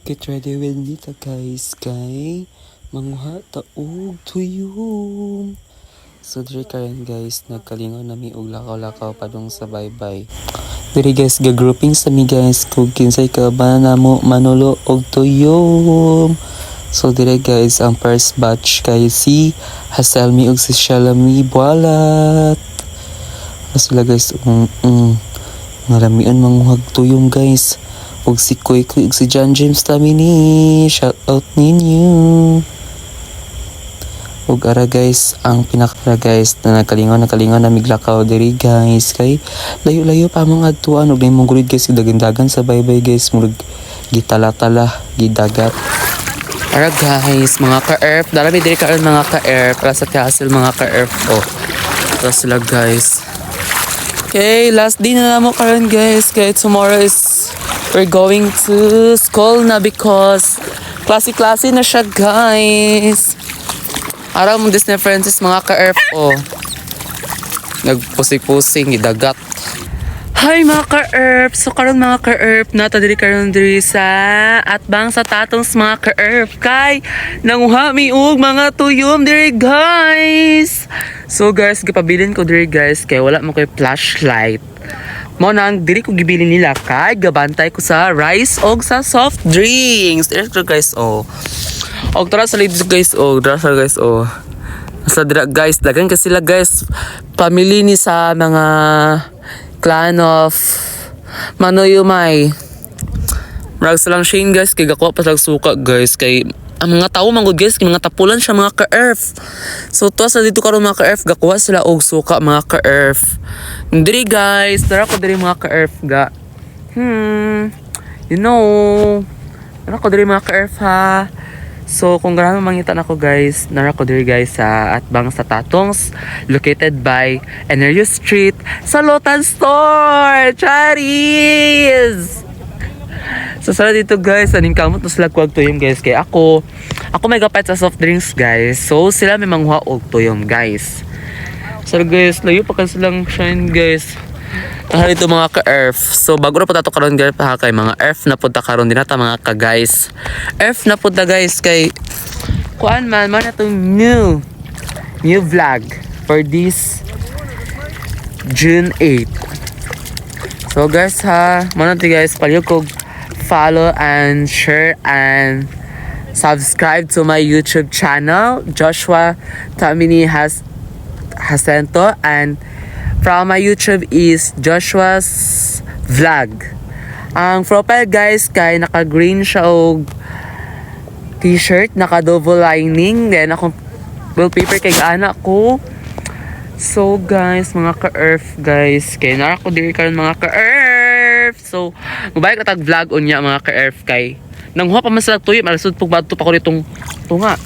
Get ready with me ta guys kay manguha taog tuyom. So diri karon guys nagkalingaw nami og lakaw-lakaw padung sa bye-bye. Diri guys gagrouping sa mi guys kung kinsay ka ba namo manulo og tuyom. So diri guys ang first batch kay si Haselmi og si Shalami Bualat. Sila guys maramian manguhag tuyom guys. Og si Koy Koy og si John James Tamini, shout out ninyo. Og ara guys, ang pinakara guys na nakalingaw na miglakaw diri guys kay layo-layo pa mga adtuan og nimong gulid guys dagan-dagan sa bye-bye guys murag gitala-tala gidagat. Ara guys, mga ka-erf, dalabi diri karon mga ka-erf para sa castle mga ka-erf oh. Ito sila guys. Okay, last day na mo karon guys kay tomorrow is we're going to school na because klase-klase na siya guys. Araw mo Disney Francis mga ka-erf oh. Nagpusing-pusing, gidagat. Hi mga ka-erf! So karon mga ka-erf, nata diri karon diri sa atbang sa tatongs mga ka-erf kay nanguha mi og mga tuyom diri guys. So guys, gipabilin ko diri guys kay wala mo koy flashlight. Mo nang diri ko gibilin nila kay gabantay ko sa rice og sa soft drinks. Diri guys oh. Og tara sa lids guys oh, tara sa guys oh. Sa dira guys, dagan kasi sila guys. Family ni sa mga clan of Manoyumay. Marag sa lang Shane guys kay gakuha pa sa suka guys kay ang mga tao manggod guys kay mga tapulan siya mga ka-erf. So tuwa sa dito karon mga ka-erf gakuha sila og suka mga ka-erf. Diri guys, tara ko diri mga ka-erf ga. You know. Tara ko diri mga ka-erf ha. So kung ganahan mangita na ko guys, nara ko diri guys sa atbang sa tatongs located by Energy Street sa Lotan Store. Charis! So sala dito guys, aning kamot na sila kuwag tuyom guys kay ako may gapait sa soft drinks guys. So sila may manghuha og tuyom guys. So guys, layo pa kan silang shine guys. Dito mga ka-erf. So bago na po tato karon guys pa kay mga erf na punta karon din ata mga ka-guys. Erf na punta guys kay kuan man na tong new vlog for this June 8. So guys ha, man to guys palyo ko follow and share and subscribe to my YouTube channel Joshua Tamini Hasento, and from my YouTube is Joshua's Vlog. Ang profile guys kay naka-green siya og t-shirt, naka-double lining, then akong wallpaper kay anak ko. So guys, mga ka-erf guys, kay nara ko diri karon mga ka-erf. So, mabay ka tag vlog unya mga ka-erf kay nanghuha pa man sila tuyo, malasud pug badto pa ko nitong tunga.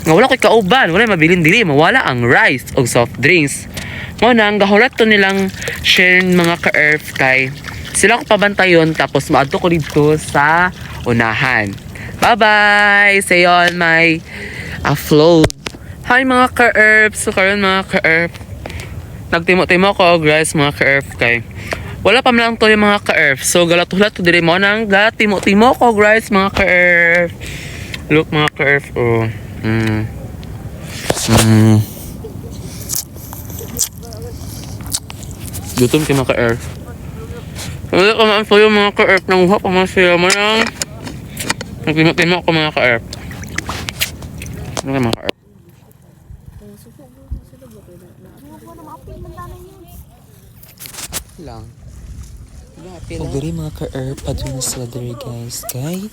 Nga wala ko'y kauban, wala mabilin dili, mawala ang rice o soft drinks. Mo nang gahulat to nilang share mga ka-erf kay sila ko pabantayon tapos maadto ko dito sa unahan. Bye-bye! See you on my upload. Hi mga ka-erf! So karon mga ka-erf, nagtimo-timo ko guys mga ka-erf kay wala pa man lang to yung mga ka-erf. So galat-hulat to diri mo nang gatimo-timo ko guys mga ka-erf. Look mga ka-erf oh. Gutom kayo mga ka-erf. Wala ka maan po yung mga ka-erf. Nanguha pa man sila mo lang. Nagtimo-timo ko mga ka-erf. Ano kayo mga ka-erf? Lang. Pag diri mga ka-erf, padun na sila diri guys. Kay,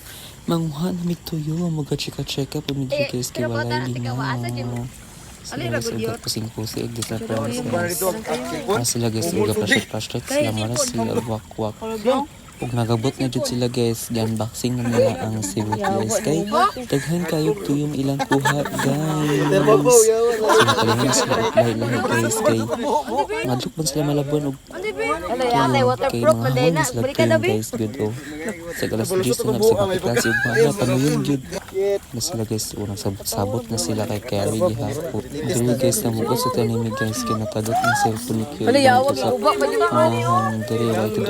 manguha na mituyo. Mag-check up ang diri guys. Kay walay linaw. Sila guys ugat pusing-pusing di sa friends guys. Sila guys ugat plastic sila maras sila wak-wak. Ug nagabot na jud sila guys, unboxing na nila ang sibuk guys kay daghan kayo tuyong ilang kuha guys. Sila kailangan sila apply lahat guys kay madlok man sila malabon og Ano yate, waterproof na din na. Balik ka na, be. guys, good oh. Sa galas Diyos na nagsipagkitan si Ugmana, panuyon yun. Na sila guys, unang sabot na sila kay Carrie gihapon. Dili guys, namukot sa tanimi guys, kinatagot ng cellphone ni Carrie. Ano yawa, giguba pa yung Dere, wala ito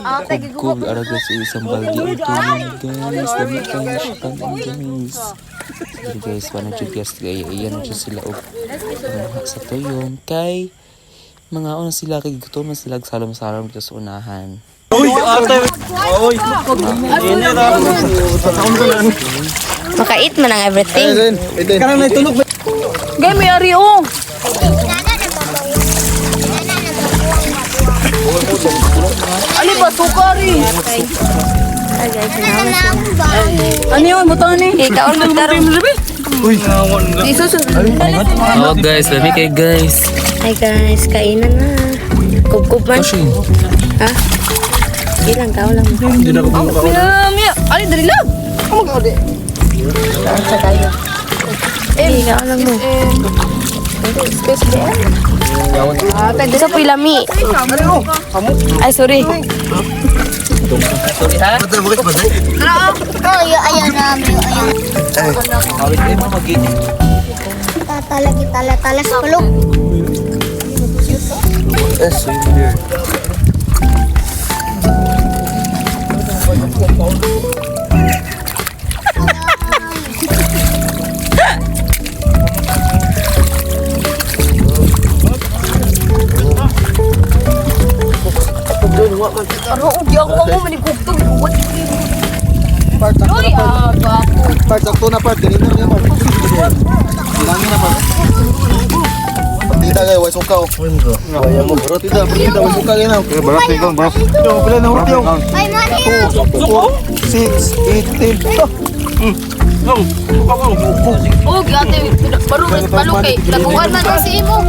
ate, giguba. Kug ara guys, isang balde ito guys. Dami kayo siya guys. Dere guys, paano dyan guys, gaya iyan dyan sila og sa tuyong kay mga una sila kay gutom na sila salom-salom dito sa unahan. Maka-eat man ang everything. Karang naitulog. Gay, may ari oh. Ali ba, sukari? Ano yun, butang ni? Ikaw ang magdarong. Oh guys, lami kay guys. Hi guys, kainan na. Kub-kub man. Ha? Ilang ka, lang. Hindi na ako Mia, ali, dali lang. Ano ka, odi? Saan sa tayo? Ikaw lang mo. Space ba yan? Pwede sa pilami. Ay, sorry. Sorry ha. Oh, ayaw namin, ayaw. Awit kayo mo mag-gini. Tala sa kulog. Ano, ugi ako mo, manigugtog. part Uy, bapo. part sakto na part ganito na part. Langin na part. Partida kayo, way suka oh. Waya mo bro, partida way suka kayo na. Barat ikaw, barat. Yo, pila na hurti yo. Ay, mani. 6 8 Oh, ate, baru kay laguan man si imo.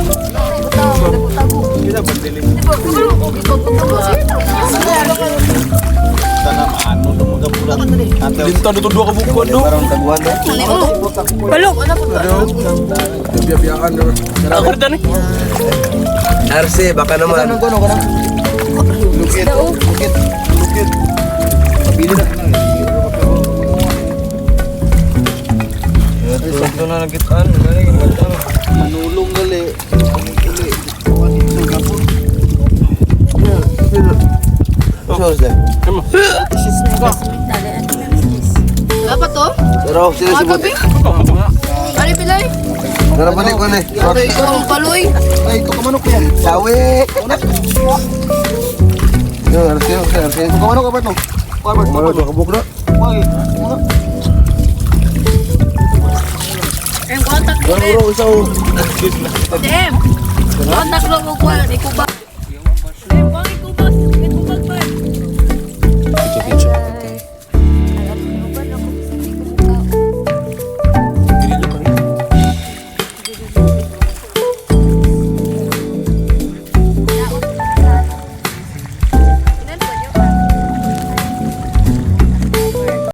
Lintan itu dua kebukuan dong. Barang taguan dong. Balok. Biar-biaran dong. Ako rin eh. RC baka naman. Lukit. Pili na. Sakto na nagitaan. Manulong gali. Apa to? Pero sila sibot. Ari pilay. Tara balik ko ni. Ang paloy. Ay, ito ka manok yan. Sawi. Yo, RC. Ito ka manok ka ba ito? Malo to kabuk na. Ang kontak Bro, isaw. Dem. Kontak lo ko kwa, di ko ba.